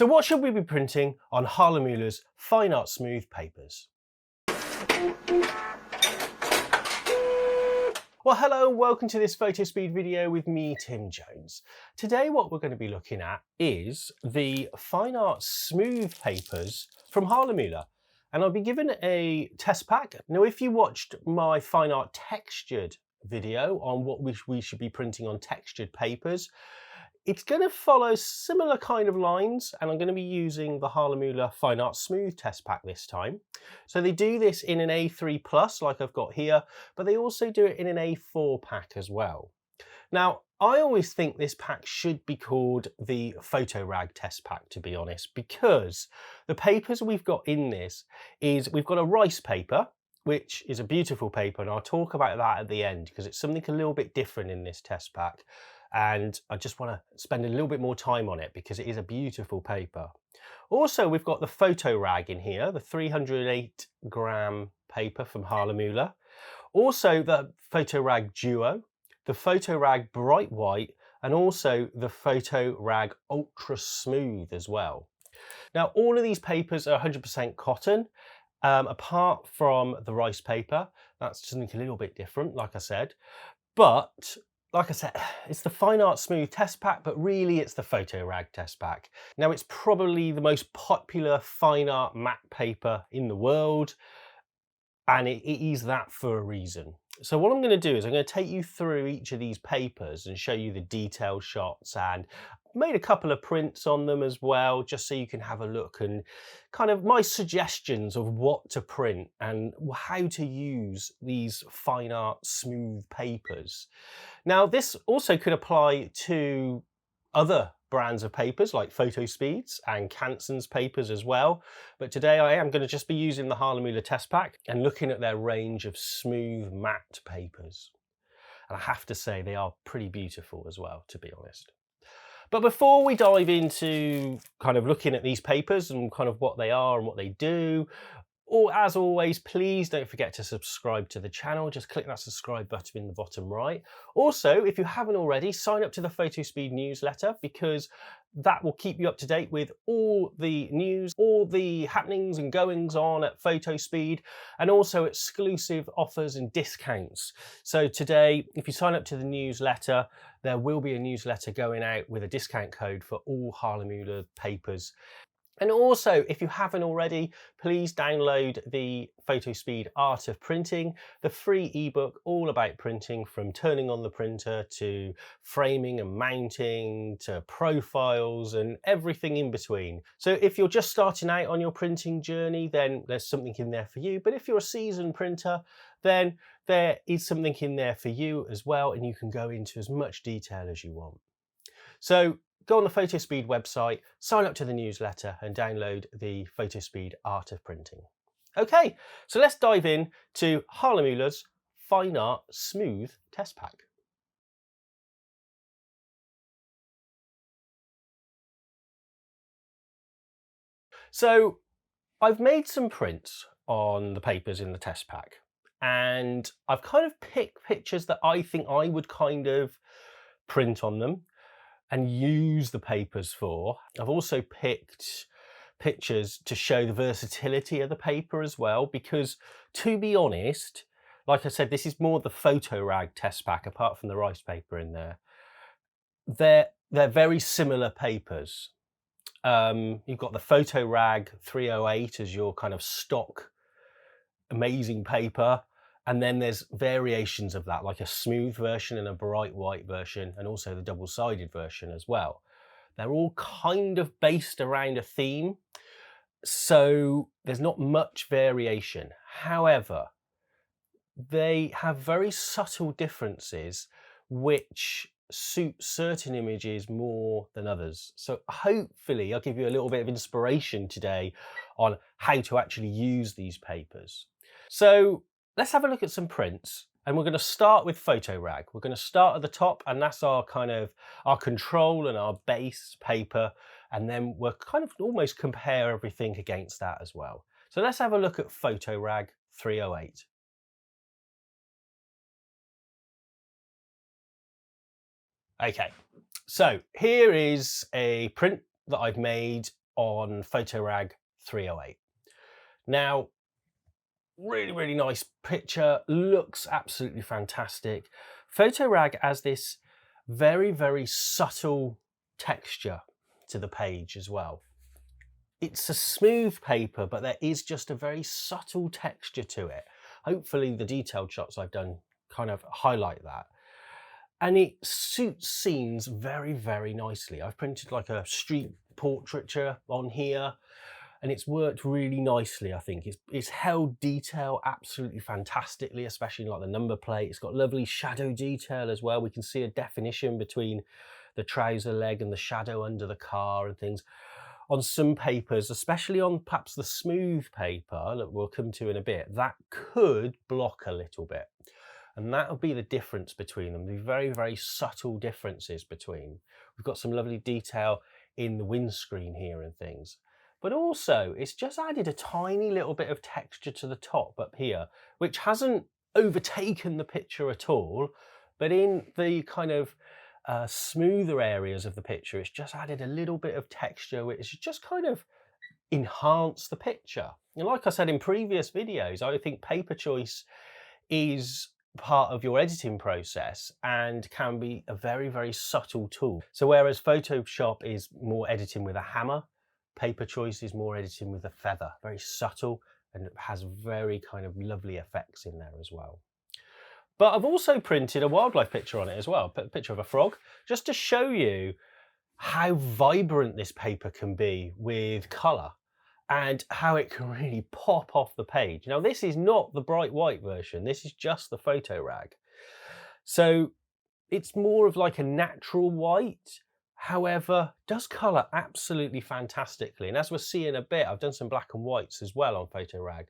So what should we be printing on Hahnemühle's Fine Art Smooth papers? Well, hello and welcome to this Fotospeed video with me, Tim Jones. Today what we're going to be looking at is the Fine Art Smooth papers from Hahnemühle. And I'll be given a test pack. Now, if you watched my Fine Art Textured video on what we should be printing on textured papers, it's going to follow similar kind of lines, and I'm going to be using the Hahnemühle Fine Art Smooth test pack this time. So they do this in an A3 plus like I've got here, but they also do it in an A4 pack as well. Now, I always think this pack should be called the Photo Rag test pack, to be honest, because the papers we've got in this is we've got a rice paper, which is a beautiful paper, and I'll talk about that at the end because it's something a little bit different in this test pack. And I just want to spend a little bit more time on it because it is a beautiful paper. Also, we've got the Photo Rag in here, the 308 gram paper from Hahnemühle. Also the Photo Rag Duo, the Photo Rag Bright White, and also the Photo Rag Ultra Smooth as well. Now, all of these papers are 100% cotton, apart from the rice paper. That's something a little bit different, like I said. But like I said, it's the Fine Art Smooth test pack, but really it's the Photo Rag test pack. Now, it's probably the most popular fine art matte paper in the world, and it is that for a reason. So what I'm going to do is I'm going to take you through each of these papers and show you the detailed shots, and made a couple of prints on them as well, just so you can have a look and kind of my suggestions of what to print and how to use these fine art smooth papers. Now, this also could apply to other brands of papers like Fotospeeds and Cansen's papers as well. But today I am going to just be using the Hahnemühle test pack and looking at their range of smooth matte papers. And I have to say they are pretty beautiful as well, to be honest. But before we dive into kind of looking at these papers and kind of what they are and what they do, or as always, please don't forget to subscribe to the channel. Just click that subscribe button in the bottom right. Also, if you haven't already, sign up to the Fotospeed newsletter because that will keep you up to date with all the news, all the happenings and goings on at Fotospeed, and also exclusive offers and discounts. So today, if you sign up to the newsletter, there will be a newsletter going out with a discount code for all Hahnemühle papers. And also, if you haven't already, please download the Fotospeed Art of Printing, the free ebook all about printing, from turning on the printer to framing and mounting to profiles and everything in between. So if you're just starting out on your printing journey, then there's something in there for you. But if you're a seasoned printer, then there is something in there for you as well, and you can go into as much detail as you want. So go on the Fotospeed website, sign up to the newsletter and download the Fotospeed Art of Printing. Okay, so let's dive in to Hahnemühle's Fine Art Smooth test pack. So I've made some prints on the papers in the test pack, and I've kind of picked pictures that I think I would kind of print on them and use the papers for. I've also picked pictures to show the versatility of the paper as well, because to be honest, like I said, this is more the Photo Rag test pack, apart from the rice paper in there. They're very similar papers. You've got the Photo Rag 308 as your kind of stock amazing paper. And then there's variations of that, like a smooth version and a bright white version, and also the double-sided version as well. They're all kind of based around a theme, so there's not much variation. However, they have very subtle differences which suit certain images more than others. So hopefully I'll give you a little bit of inspiration today on how to actually use these papers. So let's have a look at some prints, and we're going to start with Photo Rag. We're going to start at the top, and that's our kind of our control and our base paper, and then we'll kind of almost compare everything against that as well. So let's have a look at Photo Rag 308. Okay, so here is a print that I've made on Photorag 308. Now, really nice picture, looks absolutely fantastic. Photorag has this very subtle texture to the page as well. It's a smooth paper, but there is just a very subtle texture to it. Hopefully the detailed shots I've done kind of highlight that. And it suits scenes very nicely. I've printed like a street portraiture on here, and it's worked really nicely, I think. It's held detail absolutely fantastically, especially like the number plate. It's got lovely shadow detail as well. We can see a definition between the trouser leg and the shadow under the car and things. On some papers, especially on perhaps the smooth paper that we'll come to in a bit, that could block a little bit. And that'll be the difference between them, the very subtle differences between. We've got some lovely detail in the windscreen here and things. But also, it's just added a tiny little bit of texture to the top up here, which hasn't overtaken the picture at all, but in the kind of smoother areas of the picture, it's just added a little bit of texture, which just kind of enhanced the picture. And like I said in previous videos, I think paper choice is part of your editing process and can be a very subtle tool. So whereas Photoshop is more editing with a hammer, paper choice is more editing with a feather, very subtle, and it has very kind of lovely effects in there as well. But I've also printed a wildlife picture on it as well, a picture of a frog, just to show you how vibrant this paper can be with colour and how it can really pop off the page. Now, this is not the bright white version. This is just the Photorag. So it's more of like a natural white, however, does colour absolutely fantastically. And as we'll see in a bit, I've done some black and whites as well on Photorag.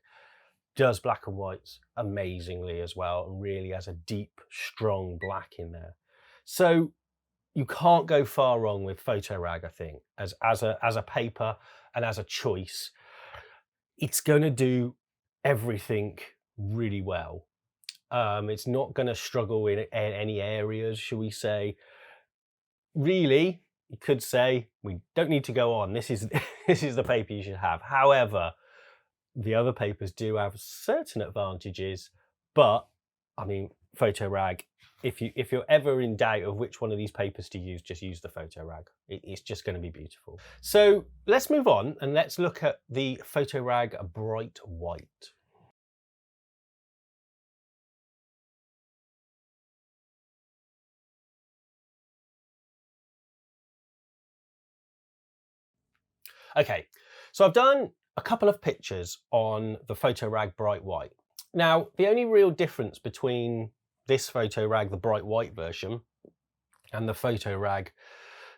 Does black and whites amazingly as well, and really has a deep, strong black in there. So you can't go far wrong with Photorag, I think, as a paper and as a choice. It's going to do everything really well. It's not going to struggle in any areas, shall we say. Really, you could say we don't need to go on. This is this is the paper you should have. However, the other papers do have certain advantages, but I mean, Photorag, if you're ever in doubt of which one of these papers to use, just use the Photorag. It's just going to be beautiful. So let's move on and let's look at the Photorag Bright White. Okay, so I've done a couple of pictures on the Photorag Bright White. Now, the only real difference between this Photorag, the Bright White version, and the Photorag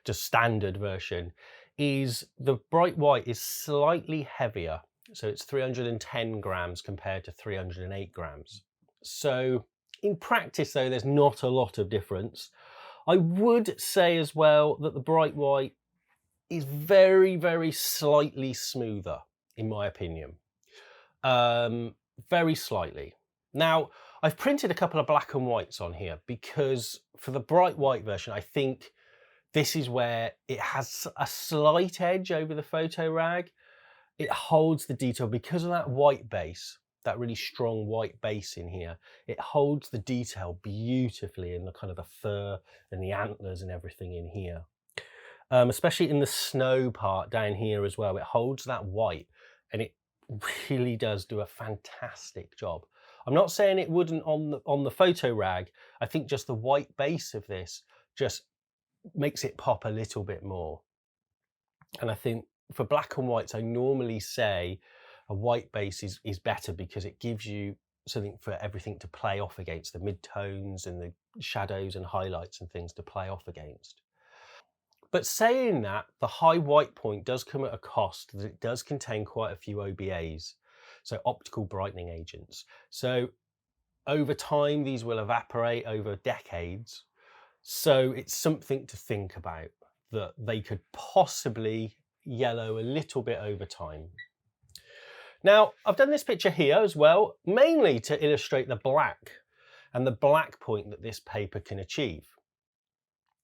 just standard version is the Bright White is slightly heavier. So it's 310 grams compared to 308 grams. So in practice though, there's not a lot of difference. I would say as well that the Bright White is very slightly smoother, in my opinion. Very slightly. Now, I've printed a couple of black and whites on here because for the Bright White version, I think this is where it has a slight edge over the Photorag. It holds the detail because of that white base, that really strong white base in here. It holds the detail beautifully in the kind of the fur and the antlers and everything in here. Especially in the snow part down here as well. It holds that white and it really does do a fantastic job. I'm not saying it wouldn't on the Photorag. I think just the white base of this just makes it pop a little bit more. And I think for black and whites, I normally say a white base is better because it gives you something for everything to play off against, the mid-tones and the shadows and highlights and things to play off against. But saying that, the high white point does come at a cost, that it does contain quite a few OBAs, so optical brightening agents. So over time, these will evaporate over decades. So it's something to think about, that they could possibly yellow a little bit over time. Now, I've done this picture here as well, mainly to illustrate the black and the black point that this paper can achieve.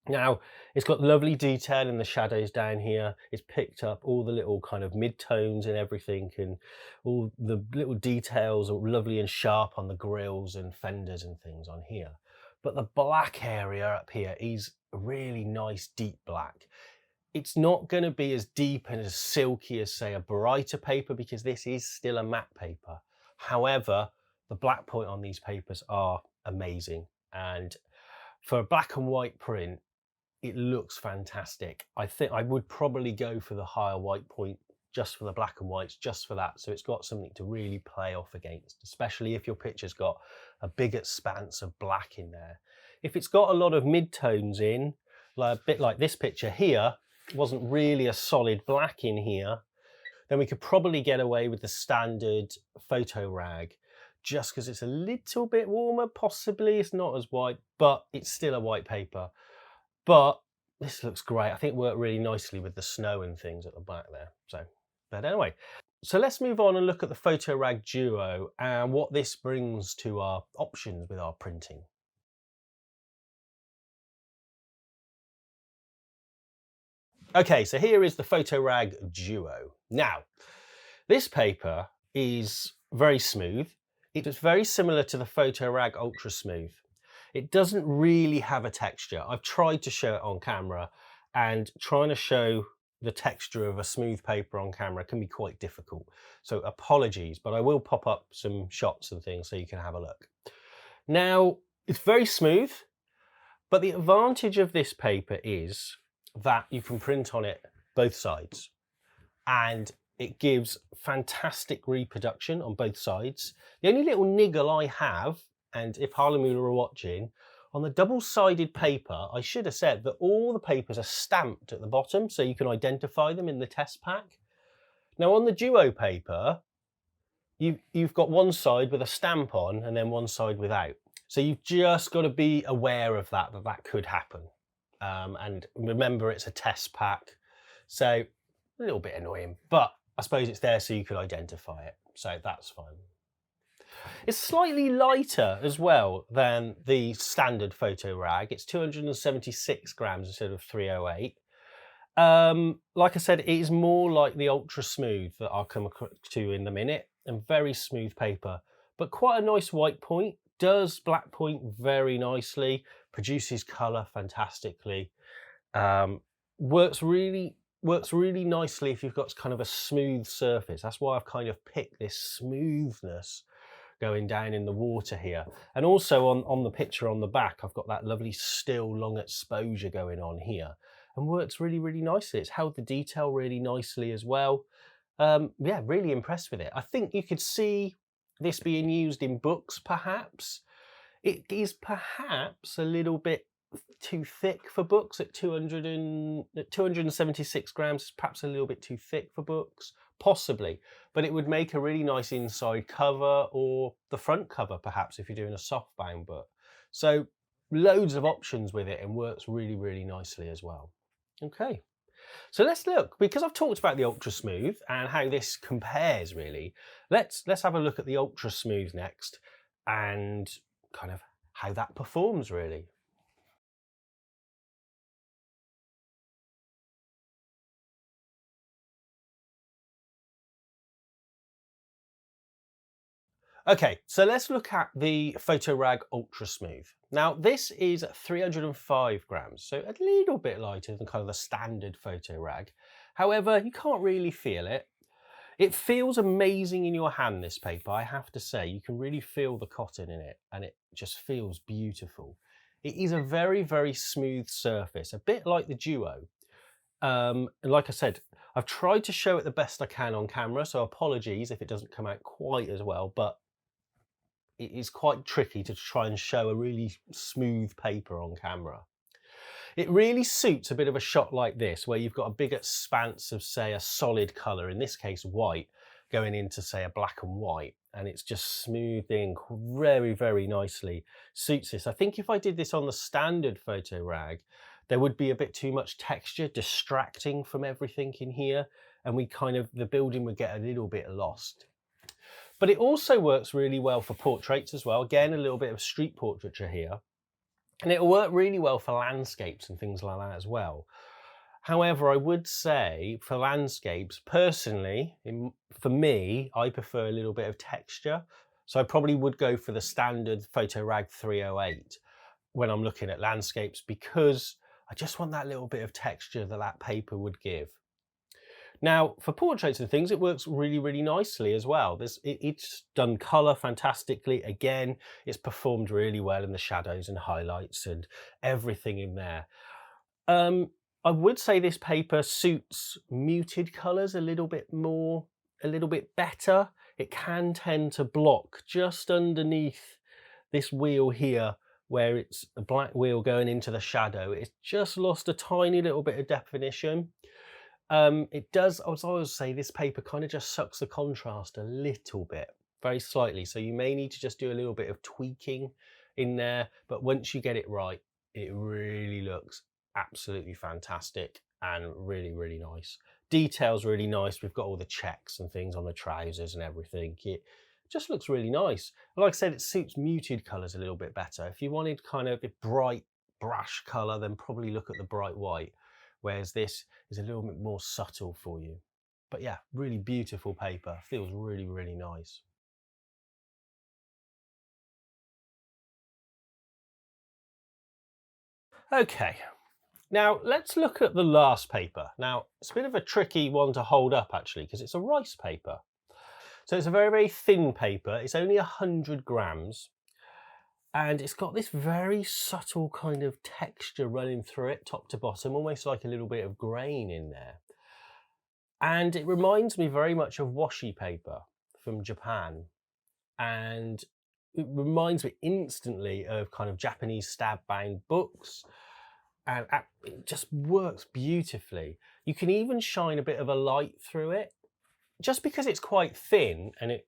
Now, it's got lovely detail in the shadows down here. It's picked up all the little kind of mid-tones and everything, and all the little details are lovely and sharp on the grills and fenders and things on here. But the black area up here is a really nice deep black. It's not going to be as deep and as silky as, say, a brighter paper, because this is still a matte paper. However, the black point on these papers are amazing. And for a black and white print, it looks fantastic. I think I would probably go for the higher white point just for the black and whites, just for that. So it's got something to really play off against, especially if your picture's got a big expanse of black in there. If it's got a lot of mid-tones in, like a bit like this picture here, wasn't really a solid black in here, then we could probably get away with the standard photo rag, just because it's a little bit warmer. Possibly it's not as white, but it's still a white paper. But this looks great. I think it worked really nicely with the snow and things at the back there. So, but anyway, so let's move on and look at the Photo Rag Duo and what this brings to our options with our printing. Okay, so here is the Photo Rag Duo. Now, this paper is very smooth. It is very similar to the Photo Rag Ultra Smooth. It doesn't really have a texture. I've tried to show it on camera, and trying to show the texture of a smooth paper on camera can be quite difficult. So apologies, but I will pop up some shots and things so you can have a look. Now, it's very smooth, but the advantage of this paper is that you can print on it both sides, and it gives fantastic reproduction on both sides. The only little niggle I have, and if Hahnemeuhle are watching, on the double-sided paper, I should have said that all the papers are stamped at the bottom so you can identify them in the test pack. Now on the Duo paper, you've got one side with a stamp on and then one side without. So you've just got to be aware of that could happen. And remember, it's a test pack, so a little bit annoying, but I suppose it's there so you could identify it, so that's fine. It's slightly lighter as well than the standard photo rag. It's 276 grams instead of 308. Like I said, it is more like the Ultra Smooth that I'll come to in a minute, and very smooth paper, but quite a nice white point. Does black point very nicely, produces colour fantastically. Works really nicely if you've got kind of a smooth surface. That's why I've kind of picked this smoothness going down in the water here. And also on the picture on the back, I've got that lovely still long exposure going on here, and works really nicely. It's held the detail really nicely as well. Yeah, really impressed with it. I think you could see this being used in books perhaps. It is perhaps a little bit too thick for books at 276 grams. It's perhaps a little bit too thick for books, possibly, but it would make a really nice inside cover, or the front cover perhaps if you're doing a softbound book. So loads of options with it, and works really nicely as well. Okay, so let's look, because I've talked about the Ultra Smooth and how this compares really. Let's have a look at the Ultra Smooth next, and kind of how that performs really. Okay, so let's look at the Photo Rag Ultra Smooth. Now this is 305 grams, so a little bit lighter than kind of the standard Photo Rag. However, you can't really feel it. It feels amazing in your hand, this paper, I have to say. You can really feel the cotton in it, and it just feels beautiful. It is a very smooth surface, a bit like the Duo. And like I said, I've tried to show it the best I can on camera, so apologies if it doesn't come out quite as well, but it is quite tricky to try and show a really smooth paper on camera. It really suits a bit of a shot like this, where you've got a big expanse of, say, a solid colour, in this case white, going into, say, a black and white, and it's just smoothing very nicely. Suits this. I think if I did this on the standard photo rag, there would be a bit too much texture distracting from everything in here, and the building would get a little bit lost. But it also works really well for portraits as well. Again, a little bit of street portraiture here. And it'll work really well for landscapes and things like that as well. However, I would say for landscapes, personally, for me, I prefer a little bit of texture. So I probably would go for the standard Photorag 308 when I'm looking at landscapes, because I just want that little bit of texture that that paper would give. Now, for portraits and things, it works really, really nicely as well. It's done colour fantastically. Again, it's performed really well in the shadows and highlights and everything in there. I would say this paper suits muted colours a little bit more, a little bit better. It can tend to block just underneath this wheel here, where it's a black wheel going into the shadow. It's just lost a tiny little bit of definition. It does, as I always say, this paper kind of just sucks the contrast a little bit, very slightly. So you may need to just do a little bit of tweaking in there. But once you get it right, it really looks absolutely fantastic and really, really nice. Details really nice. We've got all the checks and things on the trousers and everything. It just looks really nice. Like I said, it suits muted colours a little bit better. If you wanted kind of a bright brash colour, then probably look at the bright white, whereas this is a little bit more subtle for you. But yeah, really beautiful paper. Feels really, really nice. Okay, now let's look at the last paper. Now, it's a bit of a tricky one to hold up actually, because it's a rice paper. So it's a very, very thin paper. It's only 100 grams. And it's got this very subtle kind of texture running through it, top to bottom, almost like a little bit of grain in there. And it reminds me very much of washi paper from Japan. And it reminds me instantly of kind of Japanese stab bound books. And it just works beautifully. You can even shine a bit of a light through it, just because it's quite thin, and it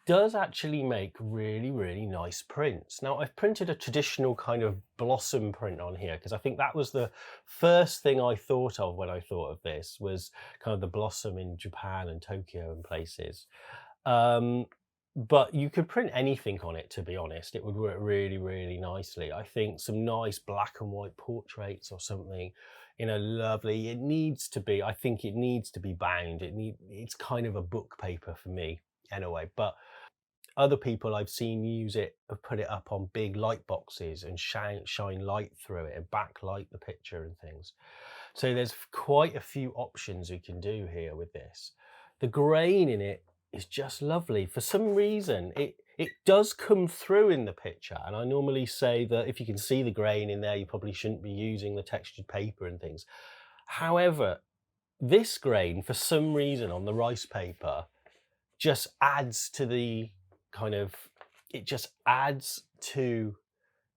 does actually make really, really nice prints. Now, I've printed a traditional kind of blossom print on here, because I think that was the first thing I thought of when I thought of this, was kind of the blossom in Japan and Tokyo and places. But you could print anything on it, to be honest. It would work really, really nicely. I think some nice black and white portraits or something in a lovely, I think it needs to be bound. It's kind of a book paper for me anyway, but other people I've seen use it, have put it up on big light boxes and shine light through it and backlight the picture and things. So there's quite a few options you can do here with this. The grain in it is just lovely. For some reason, it does come through in the picture. And I normally say that if you can see the grain in there, you probably shouldn't be using the textured paper and things. However, this grain, for some reason on the rice paper, just adds to the kind of, it just adds to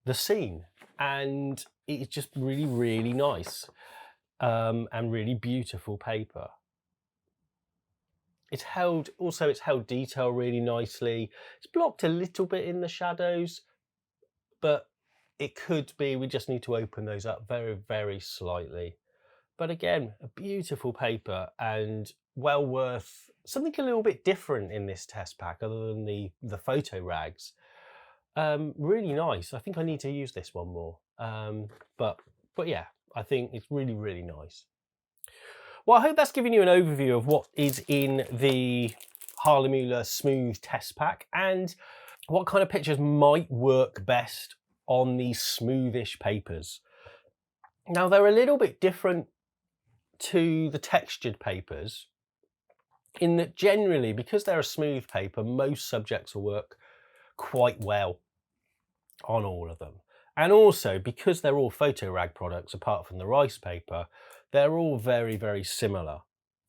the scene. And it's just really, really nice and really beautiful paper. It's held detail really nicely. It's blocked a little bit in the shadows, but it could be, we just need to open those up very, very slightly. But again, a beautiful paper and well worth something a little bit different in this test pack other than the photo rags. Really nice. I think I need to use this one more. But yeah, I think it's really, really nice. Well, I hope that's given you an overview of what is in the Hahnemeuhle Smooth Test Pack and what kind of pictures might work best on these smoothish papers. Now, they're a little bit different to the textured papers in that generally, because they're a smooth paper, most subjects will work quite well on all of them. And also, because they're all photo rag products, apart from the rice paper, they're all very, very similar.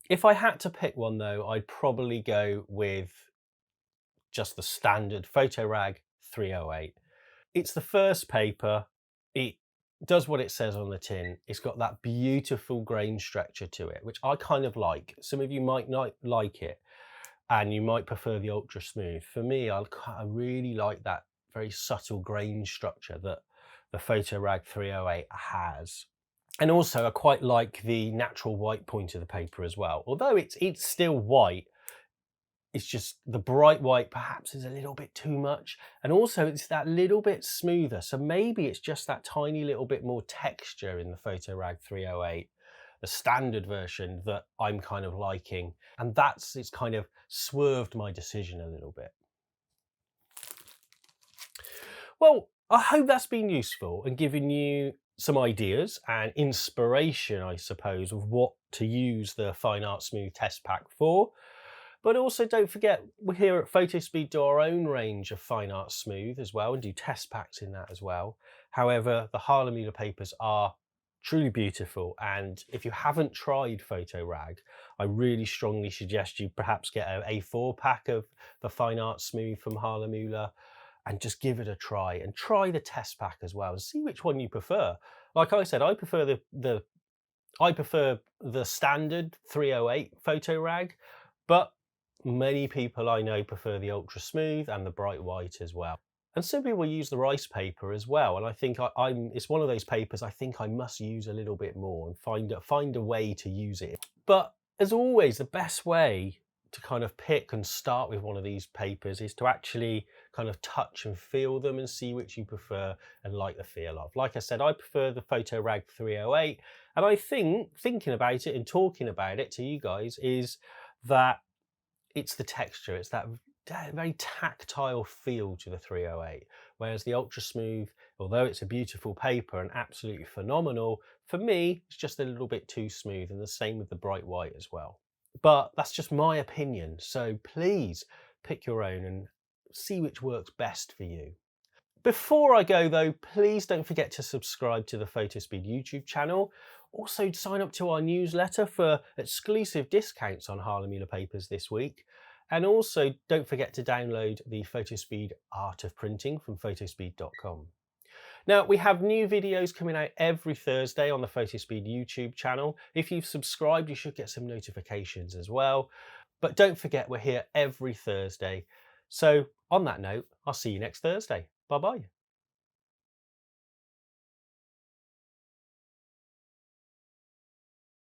If I had to pick one though, I'd probably go with just the standard Photorag 308. It's the first paper. It does what it says on the tin. It's got that beautiful grain structure to it, which I kind of like. Some of you might not like it and you might prefer the ultra smooth. For me, I really like that very subtle grain structure that the Photorag 308 has. And also I quite like the natural white point of the paper as well. Although it's still white, it's just the bright white perhaps is a little bit too much, and also it's that little bit smoother, so maybe it's just that tiny little bit more texture in the Photorag 308, the standard version, that I'm kind of liking, and it's kind of swerved my decision a little bit. Well, I hope that's been useful and given you some ideas and inspiration, I suppose, of what to use the Fine Art Smooth test pack for. But also don't forget, we here at Fotospeed do our own range of Fine Art Smooth as well and do test packs in that as well. However, the Hahnemuhle papers are truly beautiful, and if you haven't tried Photorag, I really strongly suggest you perhaps get an A4 pack of the Fine Art Smooth from Hahnemuhle and just give it a try, and try the test pack as well and see which one you prefer. Like I said, I prefer the standard 308 Photorag, but many people I know prefer the ultra smooth and the bright white as well. And some people use the rice paper as well, and I think it's one of those papers I think I must use a little bit more and find a way to use it. But as always, the best way to kind of pick and start with one of these papers is to actually kind of touch and feel them and see which you prefer and like the feel of. Like I said, I prefer the Photorag 308, and I think thinking about it and talking about it to you guys is that it's the texture, it's that very tactile feel to the 308, whereas the ultra smooth, although it's a beautiful paper and absolutely phenomenal, for me it's just a little bit too smooth, and the same with the bright white as well. But that's just my opinion, so please pick your own and see which works best for you. Before I go though, please don't forget to subscribe to the Fotospeed YouTube channel. Also sign up to our newsletter for exclusive discounts on Hahnemuhle papers this week. And also don't forget to download the Fotospeed Art of Printing from photospeed.com. Now, we have new videos coming out every Thursday on the Fotospeed YouTube channel. If you've subscribed, you should get some notifications as well. But don't forget, we're here every Thursday. So on that note, I'll see you next Thursday. Bye-bye.